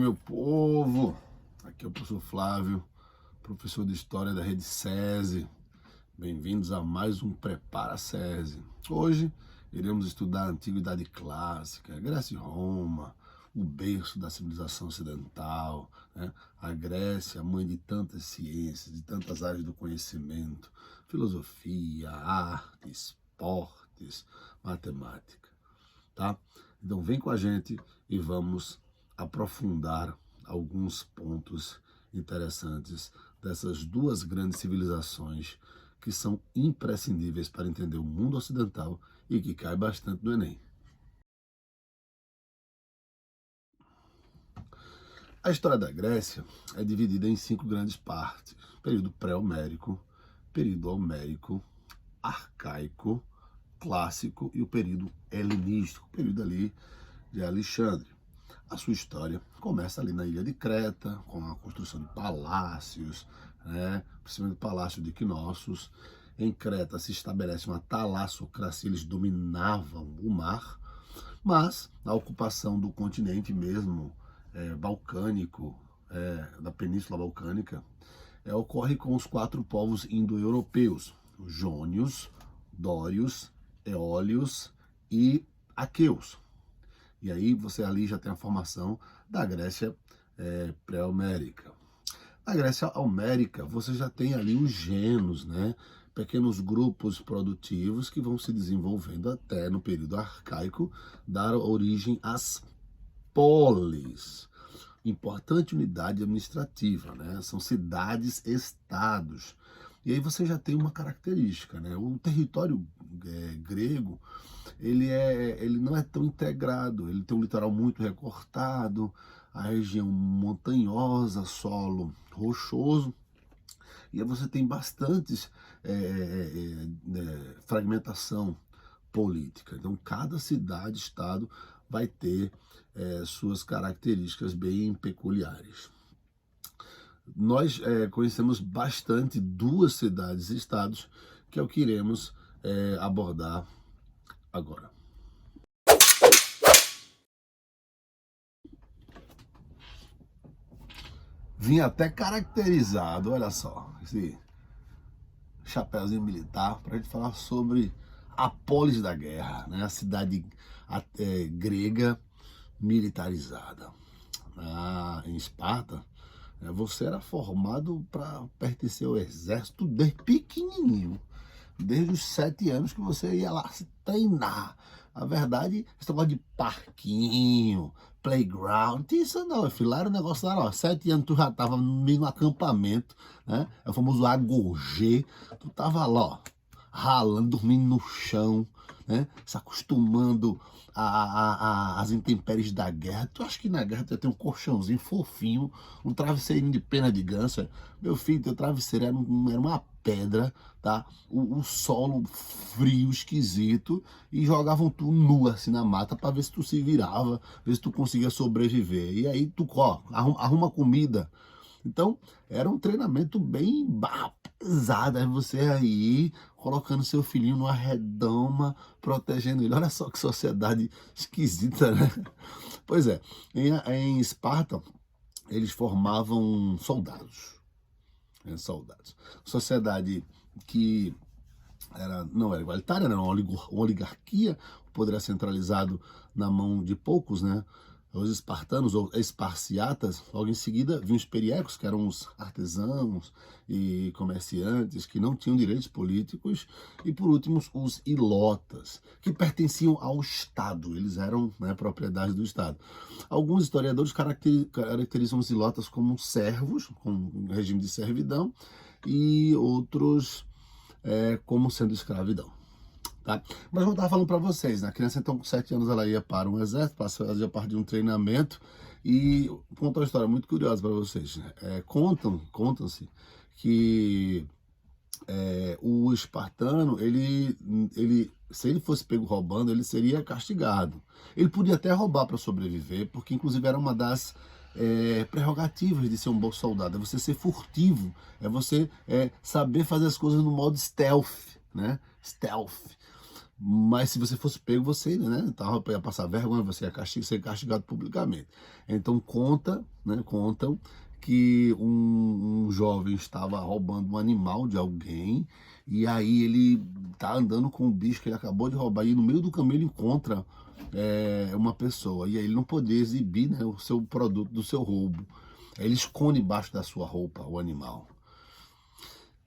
meu povo. Aqui é o professor Flávio, professor de História da Rede SESI. Bem-vindos a mais um Prepara SESI. Hoje iremos estudar a Antiguidade Clássica, Grécia e Roma, o berço da civilização ocidental, né? A Grécia, mãe de tantas ciências, de tantas áreas do conhecimento, filosofia, arte, esportes, matemática, tá? Então vem com a gente e vamos aprofundar alguns pontos interessantes dessas duas grandes civilizações que são imprescindíveis para entender o mundo ocidental e que cai bastante no Enem. A história da Grécia é dividida em 5 grandes partes: período pré-homérico, período homérico, arcaico, clássico e o período helenístico, o período ali de Alexandre. A sua história começa ali na ilha de Creta, com a construção de palácios, né? Principalmente o palácio de Knossos. Em Creta se estabelece uma talassocracia, eles dominavam o mar, mas a ocupação do continente mesmo, balcânico, da Península Balcânica, ocorre com os 4 povos indo-europeus: os jônios, dórios, eólios e aqueus. E aí você ali já tem a formação da Grécia pré-homérica. Na Grécia homérica, você já tem ali os genos, né? Pequenos grupos produtivos que vão se desenvolvendo até no período arcaico, dar origem às polis. Importante unidade administrativa, né? São cidades-estados. E aí você já tem uma característica, né? O território grego, ele não é tão integrado, ele tem um litoral muito recortado, a região montanhosa, solo rochoso, e aí você tem bastantes fragmentação política. Então, cada cidade, estado, vai ter suas características bem peculiares. Nós conhecemos bastante 2 cidades e estados, que é o que iremos abordar agora. Vim até caracterizado, olha só, esse chapéuzinho militar, para a gente falar sobre a polis da guerra, né? A cidade grega militarizada. Em Esparta, você era formado para pertencer ao exército desde pequenininho, desde os 7 anos que você ia lá se treinar. A verdade, esse negócio de parquinho, playground, não tinha isso não, filho. Lá era o negócio lá, ó, 7 anos tu já tava no meio do acampamento, né? É o famoso agogê. Tu tava lá, ó, ralando, dormindo no chão, né? Se acostumando às intempéries da guerra. Tu acha que na guerra tu ia ter um colchãozinho fofinho, um travesseirinho de pena de ganso? Meu filho, teu travesseiro era uma pedra, tá? O solo frio, esquisito, e jogavam tu nu assim na mata para ver se tu se virava, ver se tu conseguia sobreviver. E aí tu, ó, arruma comida. Então, era um treinamento bem pesado, é você aí colocando seu filhinho numa redoma, protegendo ele. Olha só que sociedade esquisita, né? Pois é, em Esparta, eles formavam soldados. Soldados. Sociedade que não era igualitária, era uma oligarquia, o poder era centralizado na mão de poucos, né? Os espartanos ou esparciatas. Logo em seguida vinham os periecos, que eram os artesãos e comerciantes que não tinham direitos políticos, e por último os ilotas, que pertenciam ao Estado, eles eram, né, propriedade do Estado. Alguns historiadores caracterizam os ilotas como servos, com um regime de servidão, e outros como sendo escravidão. Tá? Mas eu estava falando para vocês, né? A criança então com 7 anos ela ia para um exército, fazia parte de um treinamento, e conta uma história muito curiosa para vocês. Contam-se que o espartano, se ele fosse pego roubando, ele seria castigado. Ele podia até roubar para sobreviver, porque inclusive era uma das prerrogativas de ser um bom soldado, é você ser furtivo, é você saber fazer as coisas no modo stealth, né? Stealth. mas se você fosse pego, você, né, ia passar vergonha, você ia ser castigado publicamente. Então contam que um jovem estava roubando um animal de alguém, e aí ele tá andando com o bicho que ele acabou de roubar, e no meio do caminho ele encontra uma pessoa, e aí ele não podia exibir, né, o seu produto do seu roubo. Aí ele esconde embaixo da sua roupa o animal.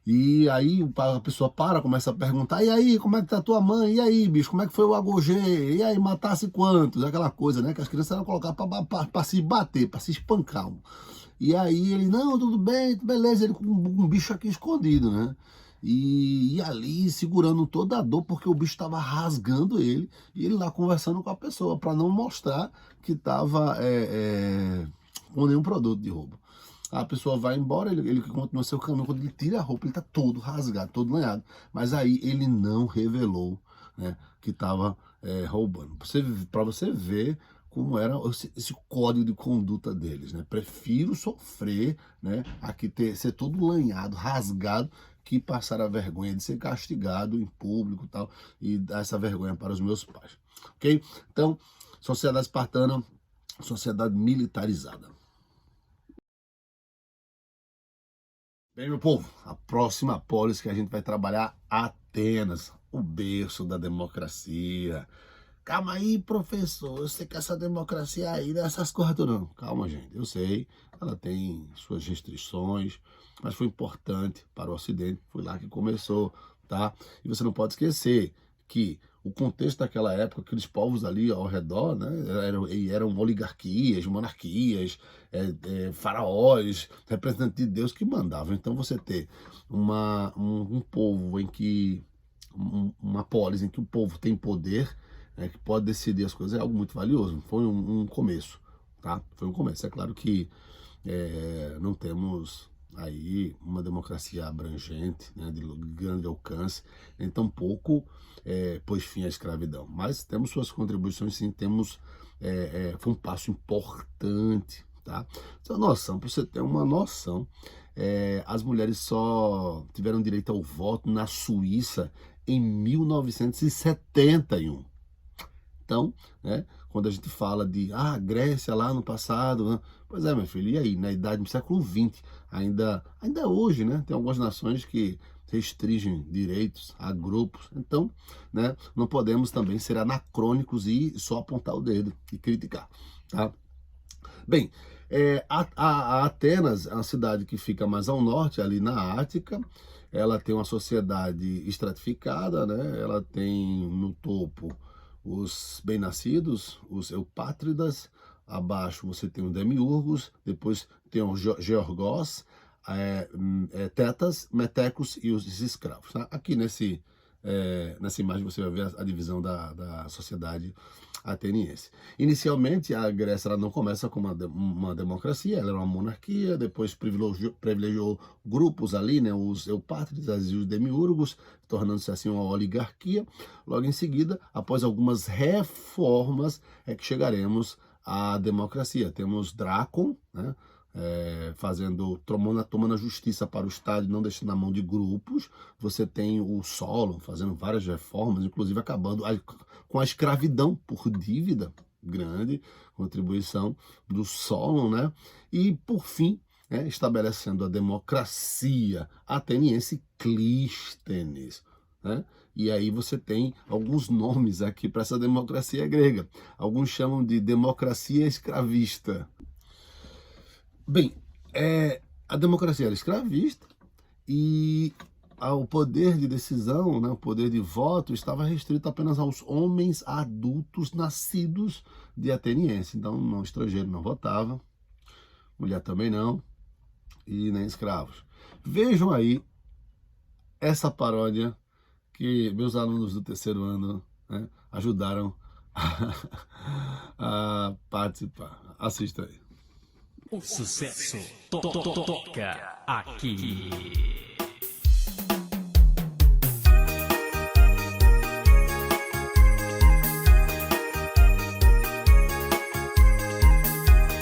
E aí a pessoa começa a perguntar, e aí, como é que tá tua mãe? E aí, bicho, como é que foi o agogê? E aí, matasse quantos? Aquela coisa, né, que as crianças eram colocar para se bater, para se espancar. E aí ele, não, tudo bem, beleza, ele com um bicho aqui escondido, né? E ali segurando toda a dor, porque o bicho estava rasgando ele, e ele lá conversando com a pessoa, para não mostrar que estava com nenhum produto de roubo. A pessoa vai embora, ele continua seu caminho, quando ele tira a roupa, ele está todo rasgado, todo lanhado. Mas aí ele não revelou, né, que estava roubando. Para você ver como era esse código de conduta deles, né? Prefiro sofrer, né, aqui ser todo lanhado, rasgado, que passar a vergonha de ser castigado em público e tal, e dar essa vergonha para os meus pais. Ok? Então, sociedade espartana, sociedade militarizada. Bem, meu povo, a próxima polis que a gente vai trabalhar, Atenas, o berço da democracia. Calma aí, professor, eu sei que essa democracia aí, dessas coisas todas, não. Calma, gente, eu sei, ela tem suas restrições, mas foi importante para o Ocidente, foi lá que começou, tá? E você não pode esquecer que o contexto daquela época, aqueles povos ali ao redor, né, eram oligarquias, monarquias, faraós, representantes de Deus que mandavam. Então você ter um povo em que, uma polis em que o povo tem poder, que pode decidir as coisas, é algo muito valioso. Foi um começo, tá? Foi um começo. É claro que não temos aí uma democracia abrangente, né, de grande alcance, nem tampouco pôs fim à escravidão. Mas temos suas contribuições, sim, foi um passo importante, tá? Noção, para você ter uma noção, as mulheres só tiveram direito ao voto na Suíça em 1971. Então, né, quando a gente fala de Grécia lá no passado, né? Pois é, meu filho, e aí, na idade do século XX, ainda hoje, né, tem algumas nações que restringem direitos a grupos. Então, né, não podemos também ser anacrônicos e só apontar o dedo e criticar, tá? Bem, a Atenas é uma cidade que fica mais ao norte, ali na Ática. Ela tem uma sociedade estratificada, né? Ela tem no topo os bem-nascidos, os eupátridas, abaixo você tem os demiurgos, depois tem os georgós, tetas, metecos e os escravos. Tá? Aqui nessa imagem você vai ver a divisão da sociedade ateniense. Inicialmente, a Grécia ela não começa como uma democracia, ela era uma monarquia, depois privilegiou grupos ali, né, os eupátridas e os demiurgos, tornando-se assim uma oligarquia. Logo em seguida, após algumas reformas, é que chegaremos à democracia. Temos Drácon, né, tomando a justiça para o Estado, não deixando na mão de grupos. Você tem o Solon fazendo várias reformas, inclusive acabando com a escravidão por dívida, grande contribuição do Solon, né? E, por fim, estabelecendo a democracia ateniense, Clístenes, né? E aí você tem alguns nomes aqui para essa democracia grega. Alguns chamam de democracia escravista. Bem, a democracia era escravista e o poder de decisão, né, o poder de voto, estava restrito apenas aos homens adultos nascidos de ateniense. Então, não, estrangeiro não votava, mulher também não, e nem escravos. Vejam aí essa paródia que meus alunos do terceiro ano, né, ajudaram a participar. Assista aí. O sucesso toca aqui.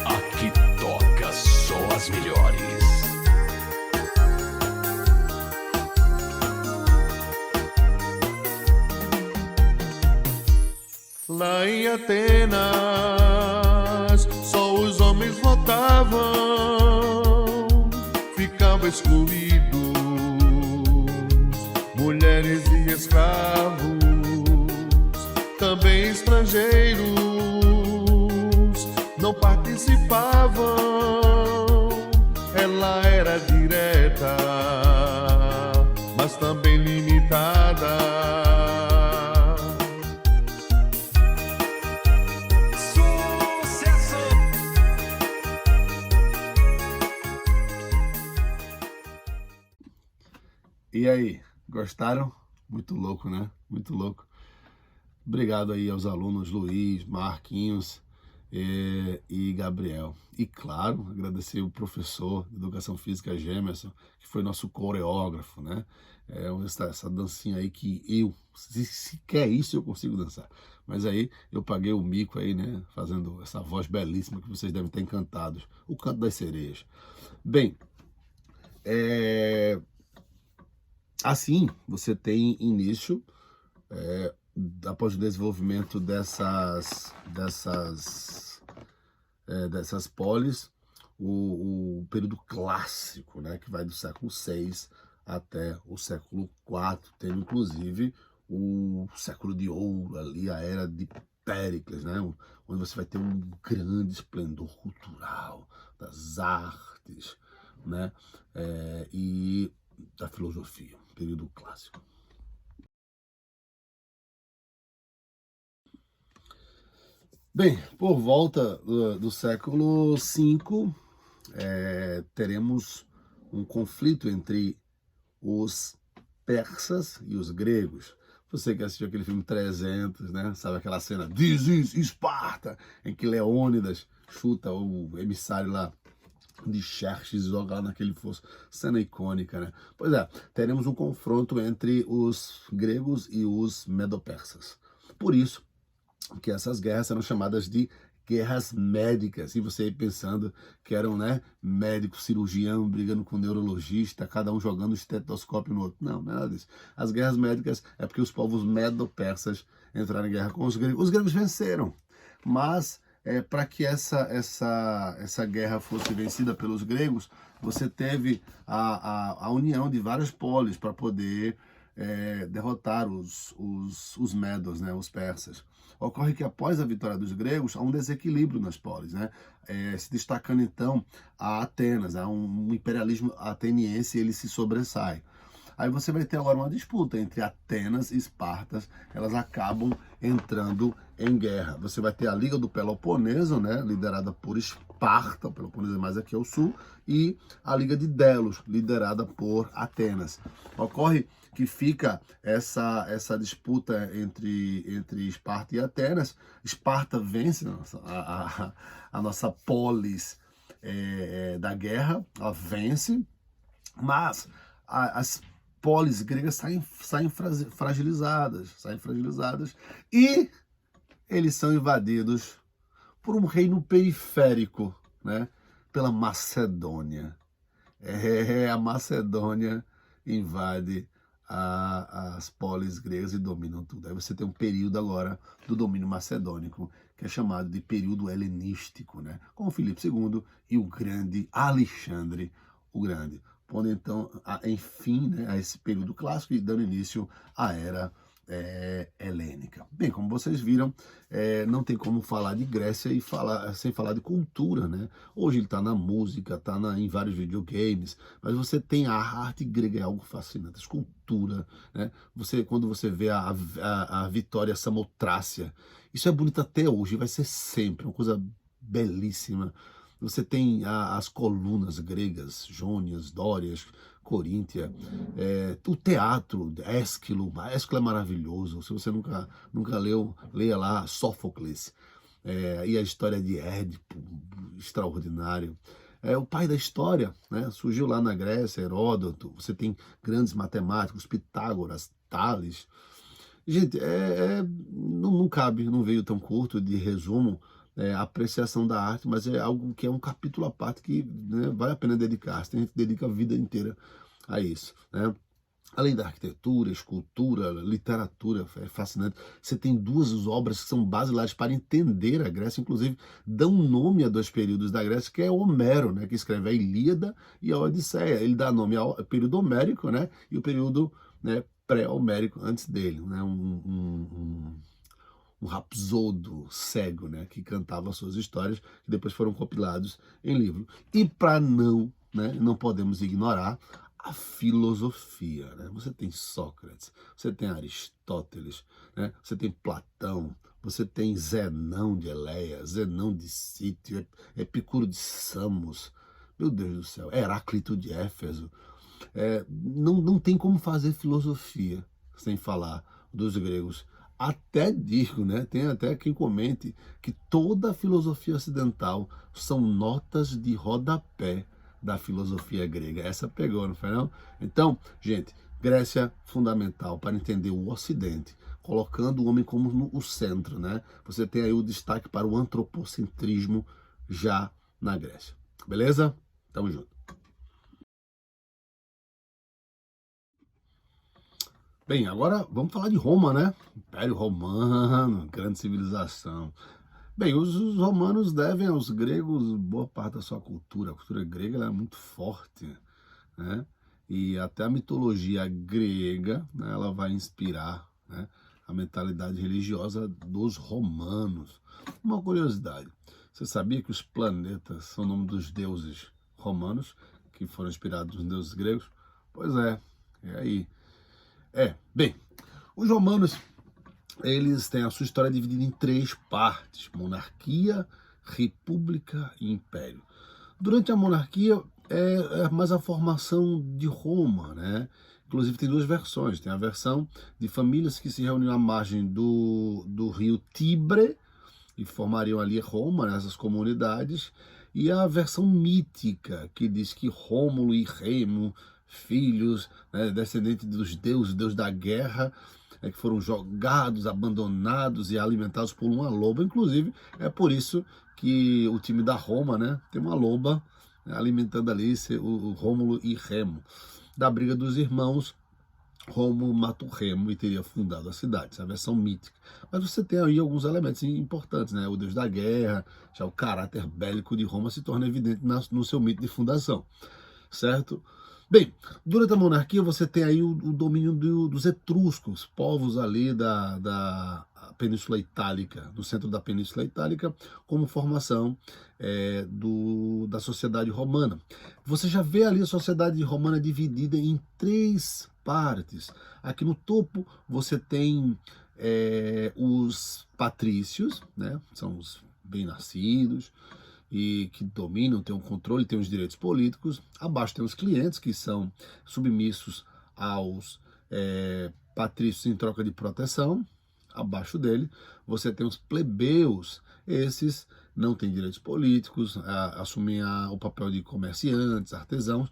Aqui toca só as melhores. Lá em Atenas, só os homens votavam, ficavam excluídos, mulheres e escravos, também estrangeiros, não participavam. Ela era direta, mas também limitada. E aí, gostaram? Muito louco, né? Muito louco. Obrigado aí aos alunos Luiz, Marquinhos e Gabriel. E claro, agradecer o professor de Educação Física, Gemerson, que foi nosso coreógrafo, né? Essa dancinha aí que sequer isso eu consigo dançar. Mas aí eu paguei o mico aí, né? Fazendo essa voz belíssima que vocês devem ter encantados. O canto das sereias. Bem, assim, você tem início, após o desenvolvimento dessas polis, o período clássico, né, que vai do século VI até o século IV, tendo inclusive o século de ouro ali, a era de Péricles, né, onde você vai ter um grande esplendor cultural das artes, né, e da filosofia, período clássico. Bem, por volta do século V, teremos um conflito entre os persas e os gregos. Você que assistiu aquele filme 300, né? Sabe aquela cena, This is Esparta, em que Leônidas chuta o emissário lá de Xerxes, joga lá naquele fosso, cena icônica, né? Pois é, teremos um confronto entre os gregos e os medo-persas. Por isso que essas guerras eram chamadas de guerras médicas, e você aí pensando que eram, né, médico, cirurgião, brigando com neurologista, cada um jogando estetoscópio no outro. Não, não é nada disso. As guerras médicas é porque os povos medo-persas entraram em guerra com os gregos. Os gregos venceram, mas para que essa guerra fosse vencida pelos gregos, você teve a união de várias polis para poder derrotar os medos, né, os persas. Ocorre que após a vitória dos gregos, há um desequilíbrio nas polis, né? Se destacando então a Atenas, um imperialismo ateniense, ele se sobressai. Aí você vai ter agora uma disputa entre Atenas e Esparta, elas acabam entrando em guerra. Você vai ter a Liga do Peloponeso, né, liderada por Esparta, o Peloponeso é mais aqui ao sul, e a Liga de Delos, liderada por Atenas. Ocorre que fica essa disputa entre Esparta e Atenas. Esparta vence a nossa polis da guerra, ela vence, mas as polis gregas saem fragilizadas, e eles são invadidos por um reino periférico, né, pela Macedônia. A Macedônia invade as polis gregas e dominam tudo. Aí você tem um período agora do domínio macedônico, que é chamado de período helenístico, né, com Filipe II e o grande Alexandre o Grande, pondo então, enfim, né, a esse período clássico e dando início à era helênica. Bem, como vocês viram, não tem como falar de Grécia sem falar de cultura, né? Hoje ele está na música, está em vários videogames, mas você tem a arte grega, é algo fascinante, a escultura, né? Quando você vê a Vitória Samotrácia, isso é bonito até hoje, vai ser sempre uma coisa belíssima. Você tem as colunas gregas, Jônias, Dórias, Coríntia, o teatro, Ésquilo é maravilhoso. Se você nunca leu, leia lá Sófocles, e a história de Édipo, extraordinário. O pai da história, né, surgiu lá na Grécia, Heródoto. Você tem grandes matemáticos, Pitágoras, Tales. Gente, não cabe, não veio tão curto de resumo, a apreciação da arte, mas é algo que é um capítulo à parte que, né, vale a pena dedicar. Tem gente que dedica a vida inteira a isso, né? Além da arquitetura, escultura, literatura, é fascinante. Você tem duas obras que são basilares para entender a Grécia, inclusive dão nome a dois períodos da Grécia, que é Homero, né, que escreve a Ilíada e a Odisseia. Ele dá nome ao período homérico, né, e o período, né, pré-homérico antes dele, né, um rapsodo cego, né, que cantava suas histórias, que depois foram compilados em livro. E para não podemos ignorar a filosofia, né? Você tem Sócrates, você tem Aristóteles, né? Você tem Platão, você tem Zenão de Eleia, Zenão de Cítio, Epicuro de Samos, meu Deus do céu, Heráclito de Éfeso. Não tem como fazer filosofia sem falar dos gregos. Até digo, né? Tem até quem comente que toda a filosofia ocidental são notas de rodapé da filosofia grega. Essa pegou, não foi não? Então, gente, Grécia fundamental para entender o Ocidente, colocando o homem como o centro, né? Você tem aí o destaque para o antropocentrismo já na Grécia. Beleza? Tamo junto. Bem, agora vamos falar de Roma, né? Império Romano, grande civilização. Bem, os romanos devem aos gregos boa parte da sua cultura. A cultura grega ela é muito forte, né? E até a mitologia grega, né, ela vai inspirar, né, a mentalidade religiosa dos romanos. Uma curiosidade, você sabia que os planetas são o nome dos deuses romanos, que foram inspirados nos deuses gregos? Pois é aí. Bem, os romanos, eles têm a sua história dividida em três partes: monarquia, república e império. Durante a monarquia é mais a formação de Roma, né? Inclusive tem duas versões. Tem a versão de famílias que se reuniam à margem do rio Tibre e formariam ali Roma, nessas comunidades, e a versão mítica, que diz que Rômulo e Remo, filhos, né, descendentes dos deuses, deus da guerra, que foram jogados, abandonados e alimentados por uma loba. Inclusive, é por isso que o time da Roma, né, tem uma loba, né, alimentando ali o Rômulo e Remo. Da briga dos irmãos, Rômulo mata o Remo e teria fundado a cidade. Essa é a versão mítica. Mas você tem aí alguns elementos importantes, né? O deus da guerra, já o caráter bélico de Roma se torna evidente no seu mito de fundação, certo? Bem, durante a monarquia você tem aí o domínio dos etruscos, povos ali da Península Itálica, do centro da Península Itálica, como formação da sociedade romana. Você já vê ali a sociedade romana dividida em três partes. Aqui no topo você tem os patrícios, né? São os bem-nascidos, e que dominam, têm um controle, têm os direitos políticos. Abaixo tem os clientes, que são submissos aos patrícios em troca de proteção. Abaixo dele você tem os plebeus, esses não têm direitos políticos, assumem o papel de comerciantes, artesãos,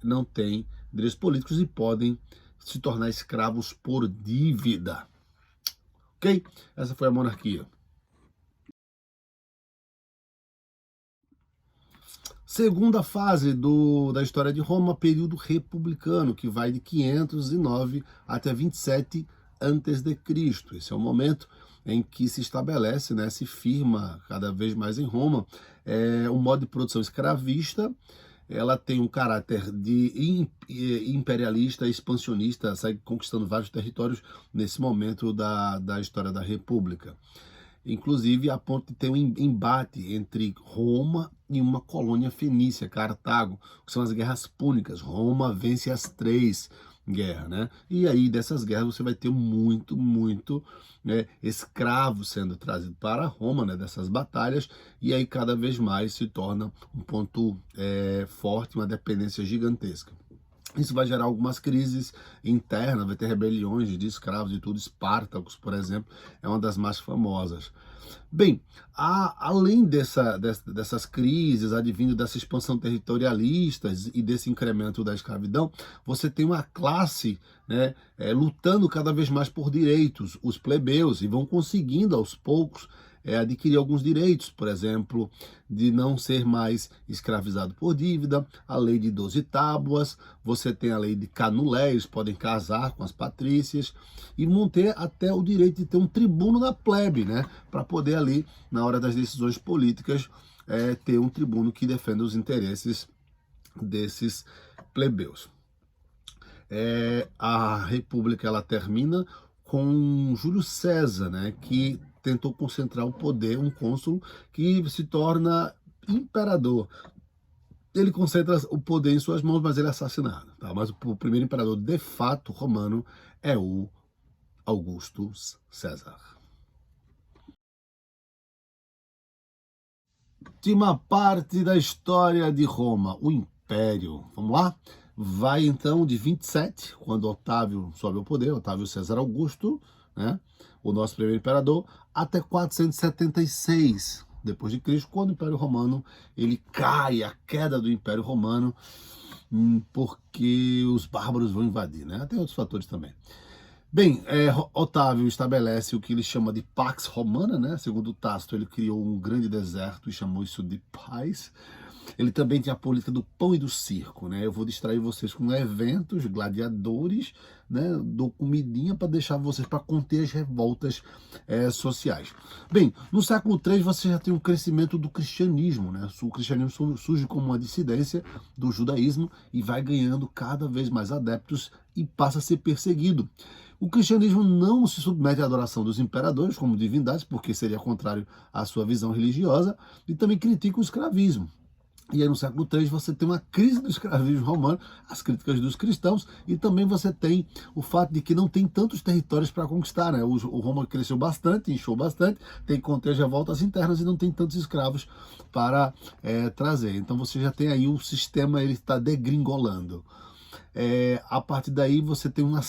não têm direitos políticos e podem se tornar escravos por dívida. Ok? Essa foi a monarquia. Segunda fase da história de Roma, período republicano, que vai de 509 até 27 a.C. Esse é o momento em que se estabelece, né, se firma cada vez mais em Roma, um modo de produção escravista. Ela tem um caráter de imperialista, expansionista, sai conquistando vários territórios nesse momento da história da República. Inclusive, a ponto de ter um embate entre Roma e uma colônia fenícia, Cartago, que são as guerras púnicas. Roma vence as três guerras, né? E aí, dessas guerras, você vai ter muito, né, escravos sendo trazidos para Roma, né, dessas batalhas, e aí cada vez mais se torna um ponto forte, uma dependência gigantesca. Isso vai gerar algumas crises internas, vai ter rebeliões de escravos e tudo. Espartacos, por exemplo, é uma das mais famosas. Bem, além dessas crises, advindo dessa expansão territorialista e desse incremento da escravidão, você tem uma classe, né, lutando cada vez mais por direitos, os plebeus, e vão conseguindo aos poucos adquirir alguns direitos, por exemplo, de não ser mais escravizado por dívida, a lei de 12 tábuas, você tem a lei de canulé, eles podem casar com as patrícias, e vão ter até o direito de ter um tribuno na plebe, né, para poder ali, na hora das decisões políticas, ter um tribuno que defenda os interesses desses plebeus. A república ela termina com Júlio César, né, que tentou concentrar o poder, um cônsul que se torna imperador. Ele concentra o poder em suas mãos, mas ele é assassinado. Tá? Mas o primeiro imperador de fato romano é o Augusto César. Última parte da história de Roma, o Império. Vamos lá? Vai então de 27, quando Otávio sobe ao poder, Otávio César Augusto, né, o nosso primeiro imperador, até 476 depois de Cristo, quando o Império Romano ele cai, a queda do Império Romano, porque os bárbaros vão invadir, né? Tem outros fatores também. Bem, Otávio estabelece o que ele chama de Pax Romana, né? Segundo Tácito, ele criou um grande deserto e chamou isso de paz. Ele também tinha a política do pão e do circo, né? Eu vou distrair vocês com eventos, gladiadores, né? Dou comidinha para deixar vocês, para conter as revoltas sociais. Bem, no século III você já tem um crescimento do cristianismo, né? O cristianismo surge como uma dissidência do judaísmo e vai ganhando cada vez mais adeptos e passa a ser perseguido. O cristianismo não se submete à adoração dos imperadores como divindades, porque seria contrário à sua visão religiosa, e também critica o escravismo. E aí no século III você tem uma crise do escravismo romano, as críticas dos cristãos, e também você tem o fato de que não tem tantos territórios para conquistar, né? O Roma cresceu bastante, inchou bastante, tem que conter as revoltas internas e não tem tantos escravos para trazer. Então você já tem aí o sistema, ele está degringolando. A partir daí você tem uma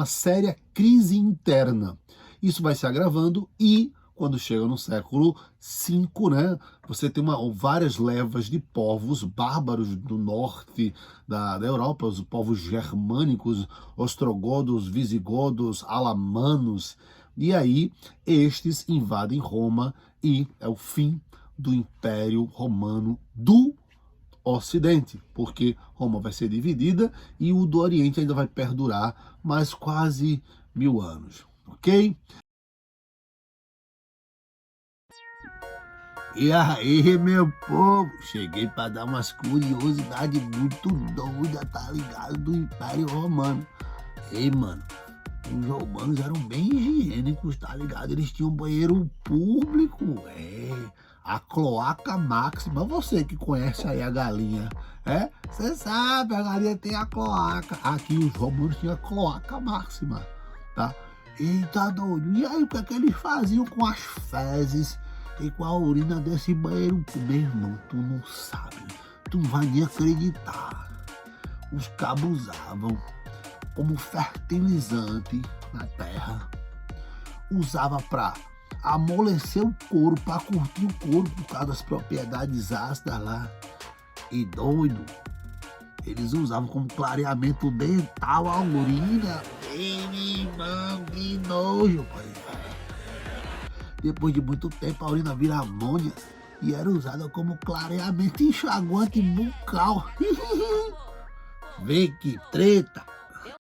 séria crise interna. Isso vai se agravando e quando chega no século V, né, você tem várias levas de povos bárbaros do norte da Europa, os povos germânicos, ostrogodos, visigodos, alamanos, e aí estes invadem Roma e é o fim do Império Romano do Ocidente, porque Roma vai ser dividida e o do Oriente ainda vai perdurar mais quase 1000 anos, ok? E aí, meu povo, cheguei para dar umas curiosidades muito doidas, tá ligado, do Império Romano. Ei, mano, os romanos eram bem higiênicos, tá ligado? Eles tinham banheiro público, a cloaca máxima. Você que conhece aí a galinha, você sabe, a galinha tem a cloaca. Aqui os romanos tinham a cloaca máxima, tá? Eita doido, e aí o que é que eles faziam com as fezes e com a urina desse banheiro? Meu irmão, tu não sabe, tu não vai nem acreditar. Os cabos usavam como fertilizante na terra, usava para amolecer o couro, para curtir o couro por causa das propriedades ácidas lá. E doido, eles usavam como clareamento dental a urina. Ei, irmão, que nojo, pai. Depois de muito tempo a urina vira amônia e era usada como clareamento enxaguante bucal. Vê que treta!